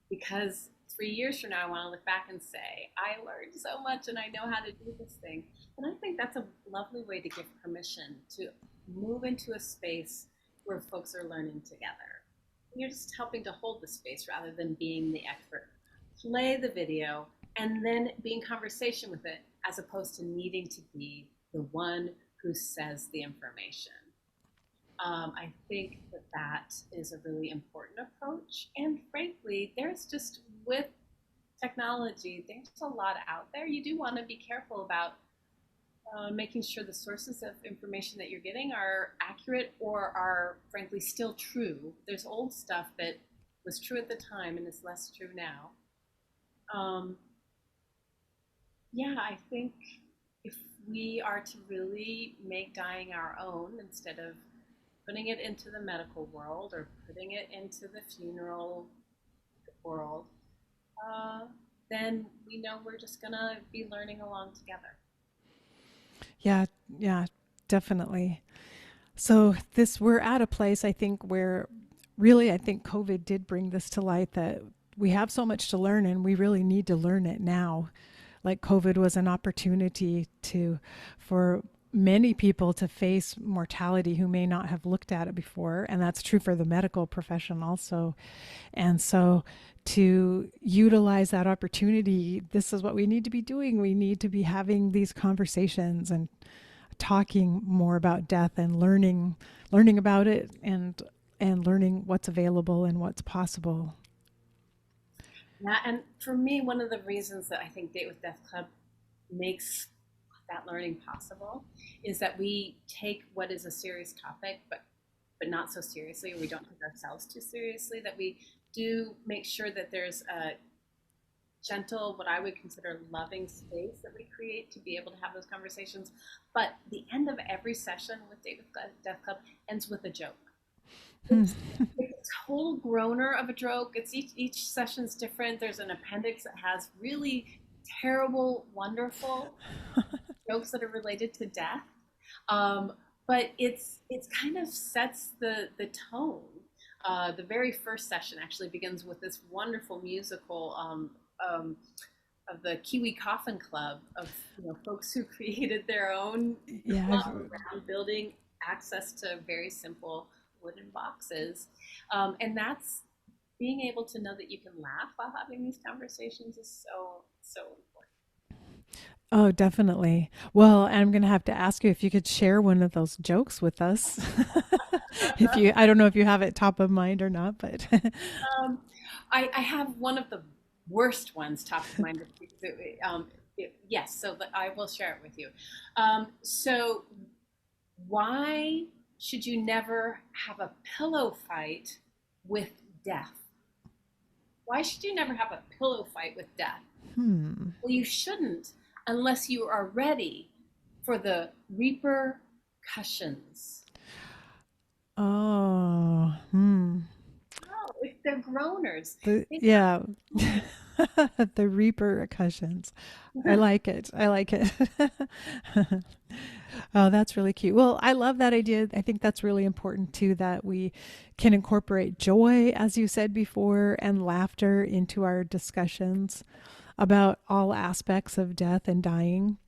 because 3 years from now, I want to look back and say, I learned so much and I know how to do this thing. And I think that's a lovely way to give permission to move into a space where folks are learning together. You're just helping to hold the space rather than being the expert. Play the video and then be in conversation with it as opposed to needing to be the one who says the information. I think that is a really important approach. And frankly, with technology, there's a lot out there. You do want to be careful about making sure the sources of information that you're getting are accurate or are, frankly, still true. There's old stuff that was true at the time and is less true now. Um, yeah, I think if we are to really make dying our own instead of putting it into the medical world or putting it into the funeral world, uh, then we know we're just going to be learning along together. Yeah, yeah, definitely. So this we're at a place I think where really I think COVID did bring this to light that we have so much to learn and we really need to learn it now. Like COVID was an opportunity to for many people to face mortality who may not have looked at it before, and that's true for the medical profession also. And so to utilize that opportunity, this is what we need to be doing. We need to be having these conversations and talking more about death and learning about it and learning what's available and what's possible. Yeah, and for me, one of the reasons that I think Date with Death Club makes that learning possible is that we take what is a serious topic, but not so seriously, or we don't take ourselves too seriously. That we do make sure that there's a gentle, what I would consider loving space that we create to be able to have those conversations. But the end of every session with Date with Death Club ends with a joke. It's a total groaner of a joke. It's each session's different. There's an appendix that has really terrible, wonderful jokes that are related to death. Um, but it's kind of sets the tone. The very first session actually begins with this wonderful musical of the Kiwi Coffin Club of folks who created their own Yeah, club around building access to very simple wooden boxes, and that's being able to know that you can laugh while having these conversations is so important. oh, definitely. Well, I'm going to have to ask you if you could share one of those jokes with us. If you, I don't know if you have it top of mind or not, but um, I have one of the worst ones top of mind. Yes, so I will share it with you. So why should you never have a pillow fight with death? Why should you never have a pillow fight with death? hmm. Well, you shouldn't unless you are ready for the repercussions. Oh, No, if they're groaners. They Yeah, the repercussions. I like it. I like it. Oh, that's really cute. Well, I love that idea. I think that's really important too, that we can incorporate joy, as you said before, and laughter into our discussions about all aspects of death and dying,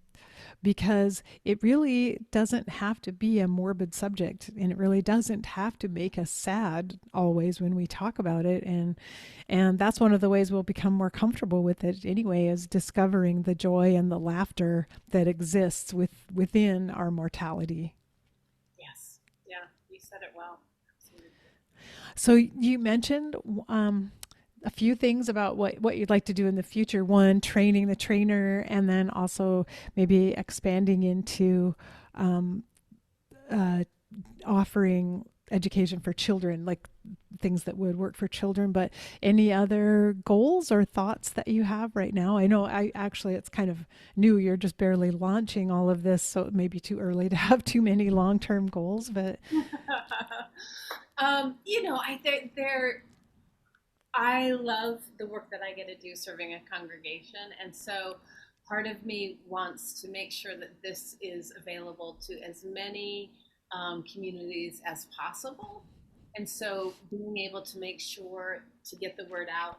because it really doesn't have to be a morbid subject, and it really doesn't have to make us sad always when we talk about it. And that's one of the ways we'll become more comfortable with it anyway, is discovering the joy and the laughter that exists within our mortality. yes, yeah, you said it well. Absolutely. So you mentioned a few things about what you'd like to do in the future. One, training the trainer, and then also maybe expanding into um, uh, offering education for children, like things that would work for children. But any other goals or thoughts that you have right now? I know I actually it's kind of new. You're just barely launching all of this, so it may be too early to have too many long-term goals. But I love the work that I get to do serving a congregation, and so part of me wants to make sure that this is available to as many communities as possible. And so being able to make sure to get the word out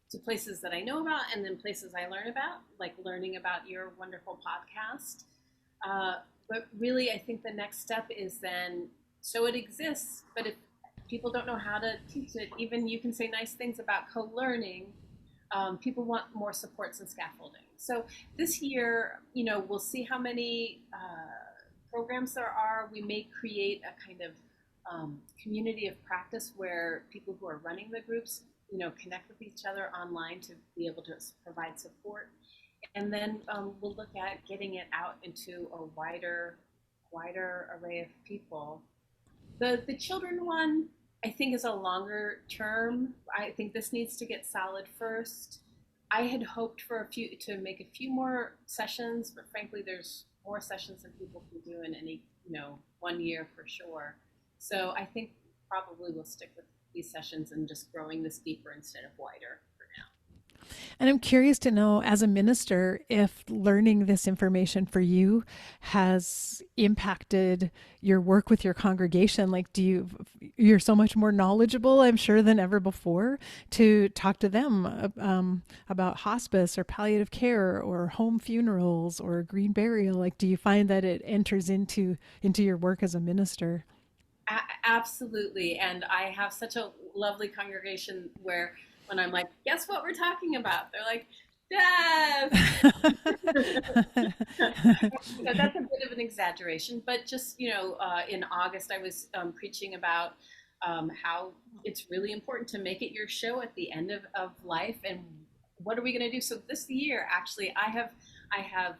to places that I know about and then places I learn about, like learning about your wonderful podcast. Uh, but really, I think the next step is then so it exists, but if people don't know how to teach it, even you can say nice things about co learning. People want more supports and scaffolding. So this year, we'll see how many programs there are. We may create a kind of community of practice where people who are running the groups, connect with each other online to be able to provide support. And then we'll look at getting it out into a wider array of people. The children one, I think, is a longer term. I think this needs to get solid first. I had hoped for a few to make a few more sessions, but frankly, there's more sessions than people can do in any, 1 year for sure. So I think probably we'll stick with these sessions and just growing this deeper instead of wider for now. And I'm curious to know, as a minister, if learning this information for you has impacted your work with your congregation. Like, you're so much more knowledgeable, I'm sure, than ever before to talk to them about hospice or palliative care or home funerals or green burial. Like, do you find that it enters into your work as a minister? Absolutely. And I have such a lovely congregation where when I'm like, guess what we're talking about? They're like, death. That's a bit of an exaggeration, but just, in August, I was preaching about how it's really important to make it your show at the end of life. And what are we going to do? So this year, actually, I have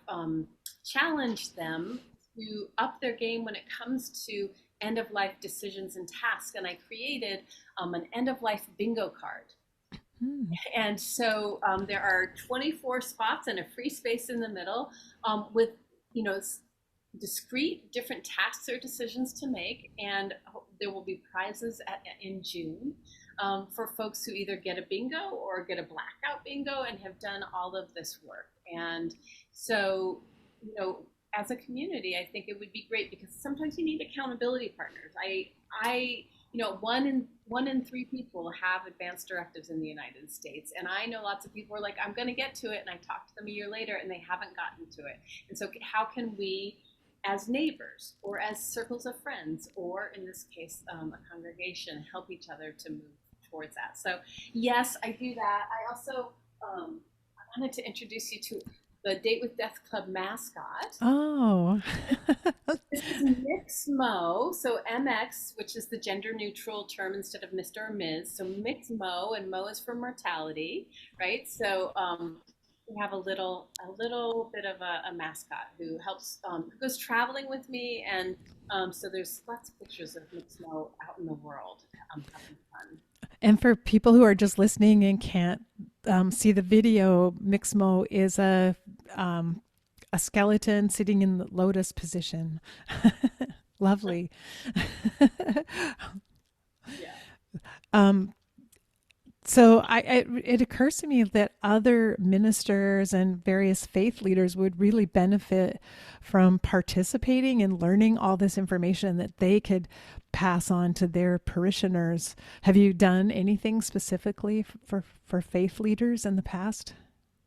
challenged them to up their game when it comes to end of life decisions and tasks. And I created an end of life bingo card. And so there are 24 spots and a free space in the middle with, discrete different tasks or decisions to make. And there will be prizes in June for folks who either get a bingo or get a blackout bingo and have done all of this work. And so, as a community, I think it would be great because sometimes you need accountability partners. One in three people have advanced directives in the United States. And I know lots of people are like, I'm going to get to it. And I talked to them a year later and they haven't gotten to it. And so how can we, as neighbors or as circles of friends, or in this case, a congregation, help each other to move towards that? So yes, I do that. I also I wanted to introduce you to the Date with Death Club mascot. Oh. This is Mix Mo, so MX, which is the gender neutral term instead of Mr. or Ms. So Mix Mo, and Mo is for mortality, right? So we have a little bit of a mascot who helps, who goes traveling with me, and so there's lots of pictures of Mix Mo out in the world having fun. And for people who are just listening and can't see the video, Mixmo is a skeleton sitting in the lotus position. Lovely. Yeah. So it occurs to me that other ministers and various faith leaders would really benefit from participating and learning all this information that they could pass on to their parishioners. Have you done anything specifically for faith leaders in the past?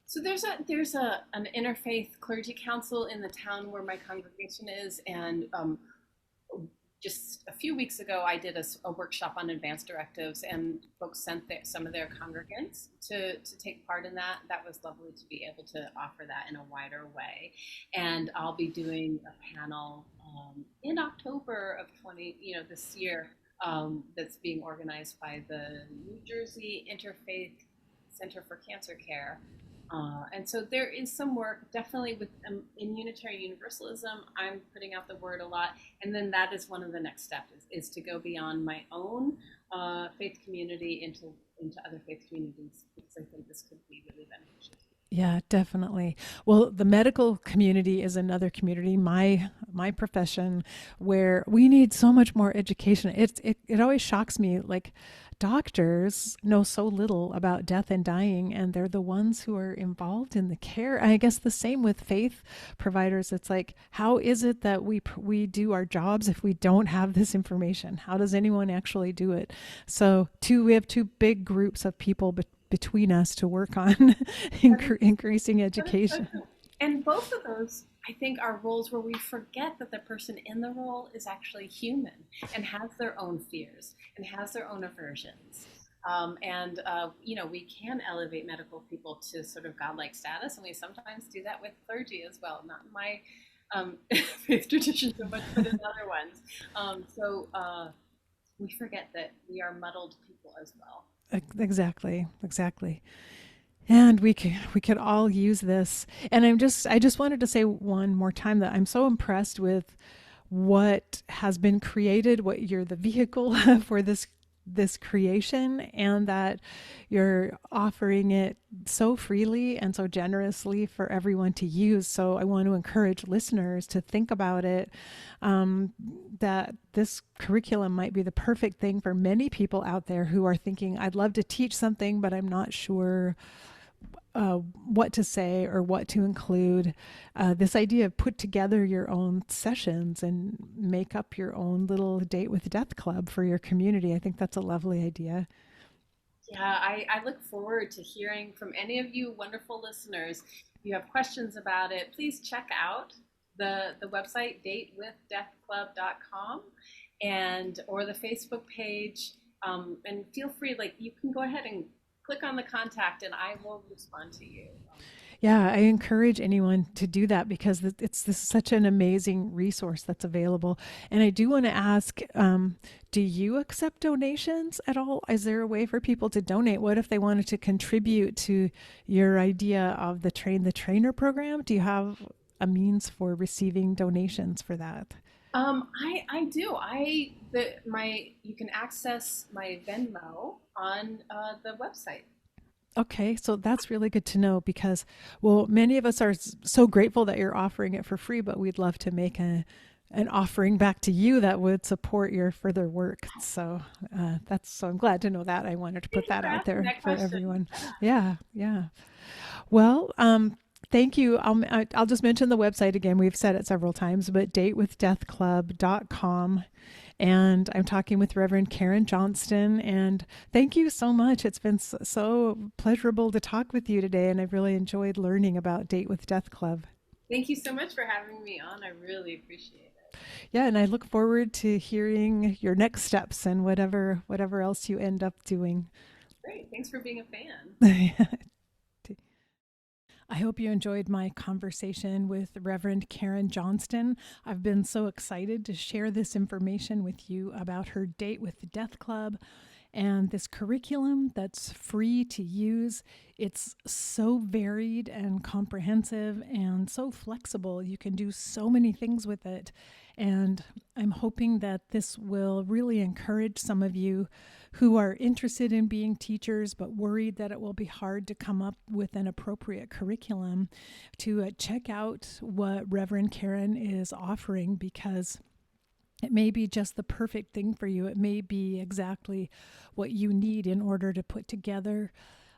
So there's an interfaith clergy council in the town where my congregation is, and just a few weeks ago, I did a workshop on advanced directives, and folks sent some of their congregants to take part in that. That was lovely to be able to offer that in a wider way. And I'll be doing a panel in October of this year that's being organized by the New Jersey Interfaith Center for Cancer Care. And so there is some work definitely with in Unitarian Universalism. I'm putting out the word a lot, and then that is one of the next steps is to go beyond my own faith community into other faith communities, because I think this could be really beneficial. Yeah, definitely. Well, the medical community is another community, my profession, where we need so much more education. It always shocks me, like doctors know so little about death and dying, and they're the ones who are involved in the care. And I guess the same with faith providers. It's like, how is it that we do our jobs if we don't have this information? How does anyone actually do it? So we have two big groups of people between us to work on increasing education. And both of those, I think, are roles where we forget that the person in the role is actually human and has their own fears and has their own aversions. We can elevate medical people to sort of godlike status, and we sometimes do that with clergy as well. Not in my faith tradition so much, but in other ones. We forget that we are muddled people as well. Exactly. And we could all use this. And I just wanted to say one more time that I'm so impressed with what has been created, what you're the vehicle for this this creation, and that you're offering it so freely and so generously for everyone to use. So I want to encourage listeners to think about it, that this curriculum might be the perfect thing for many people out there who are thinking, I'd love to teach something, but I'm not sure what to say or what to include. This idea of put together your own sessions and make up your own little date with death club for your community. I think that's a lovely idea. Yeah, I look forward to hearing from any of you wonderful listeners. If you have questions about it, please check out the website datewithdeathclub.com and or the Facebook page. And feel free, like you can go ahead and click on the contact and I will respond to you. Yeah, I encourage anyone to do that because it's this such an amazing resource that's available. And I do want to ask, do you accept donations at all? Is there a way for people to donate? What if they wanted to contribute to your idea of the Train the Trainer program? Do you have a means for receiving donations for that? I do. You can access my Venmo on the website. Okay, so that's really good to know because, well, many of us are so grateful that you're offering it for free, but we'd love to make an offering back to you that would support your further work. So so I'm glad to know that. I wanted to put Thank you that for out asking there that for question. everyone. Yeah, yeah. Well, thank you. I'll just mention the website again. We've said it several times, but datewithdeathclub.com. And I'm talking with Reverend Karen Johnston. And thank you so much. It's been so pleasurable to talk with you today. And I've really enjoyed learning about Date with Death Club. Thank you so much for having me on. I really appreciate it. Yeah, and I look forward to hearing your next steps and whatever else you end up doing. Great. Thanks for being a fan. I hope you enjoyed my conversation with Reverend Karen Johnston. I've been so excited to share this information with you about her Date with the Death Club and this curriculum that's free to use. It's so varied and comprehensive and so flexible. You can do so many things with it. And I'm hoping that this will really encourage some of you who are interested in being teachers but worried that it will be hard to come up with an appropriate curriculum to check out what Reverend Karen is offering, because it may be just the perfect thing for you. It may be exactly what you need in order to put together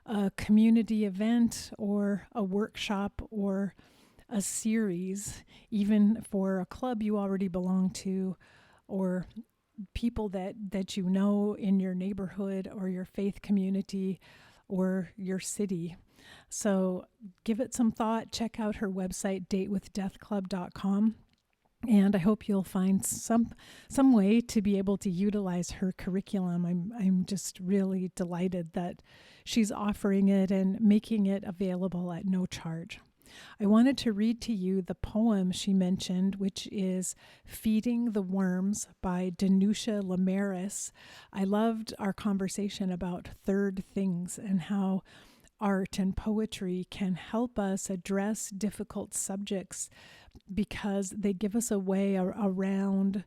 a community event or a workshop or a series, even for a club you already belong to, or people that you know in your neighborhood or your faith community or your city. So give it some thought. Check out her website, datewithdeathclub.com. And I hope you'll find some way to be able to utilize her curriculum. I'm just really delighted that she's offering it and making it available at no charge. I wanted to read to you the poem she mentioned, which is Feeding the Worms by Danusha Lamaris. I loved our conversation about third things and how art and poetry can help us address difficult subjects because they give us a way around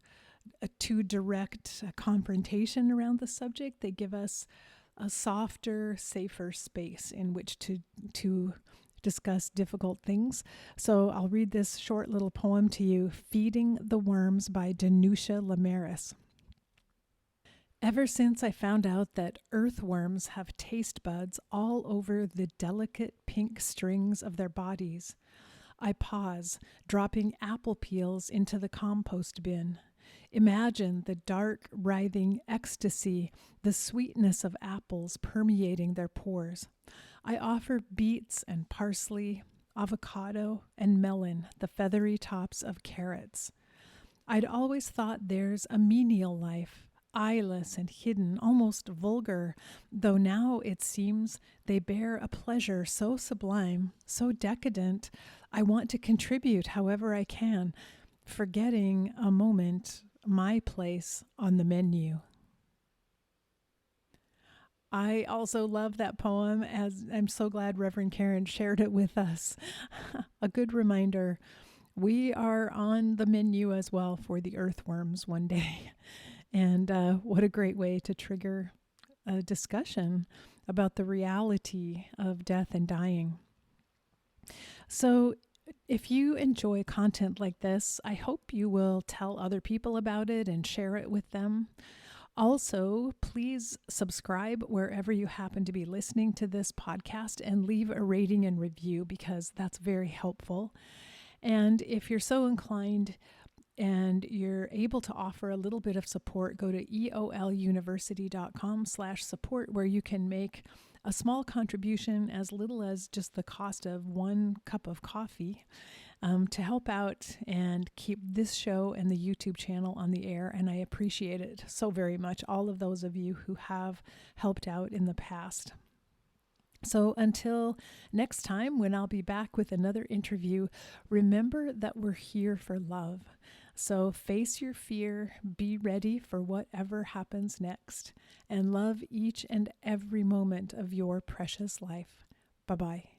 a too direct confrontation around the subject. They give us a softer, safer space in which to discuss difficult things. So I'll read this short little poem to you, Feeding the Worms by Danusha Lamaris. Ever since I found out that earthworms have taste buds all over the delicate pink strings of their bodies, I pause, dropping apple peels into the compost bin. Imagine the dark, writhing ecstasy, the sweetness of apples permeating their pores. I offer beets and parsley, avocado, and melon, the feathery tops of carrots. I'd always thought theirs a menial life, eyeless and hidden, almost vulgar, though now it seems they bear a pleasure so sublime, so decadent, I want to contribute however I can, forgetting a moment my place on the menu. I also love that poem, as I'm so glad Reverend Karen shared it with us. A good reminder, we are on the menu as well for the earthworms one day. And what a great way to trigger a discussion about the reality of death and dying. So, if you enjoy content like this, I hope you will tell other people about it and share it with them. Also, please subscribe wherever you happen to be listening to this podcast and leave a rating and review because that's very helpful. And if you're so inclined and you're able to offer a little bit of support, go to eoluniversity.com/support, where you can make a small contribution as little as just the cost of 1 cup of coffee to help out and keep this show and the YouTube channel on the air. And I appreciate it so very much, all of those of you who have helped out in the past. So until next time, when I'll be back with another interview, remember that we're here for love. So face your fear, be ready for whatever happens next, and love each and every moment of your precious life. Bye-bye.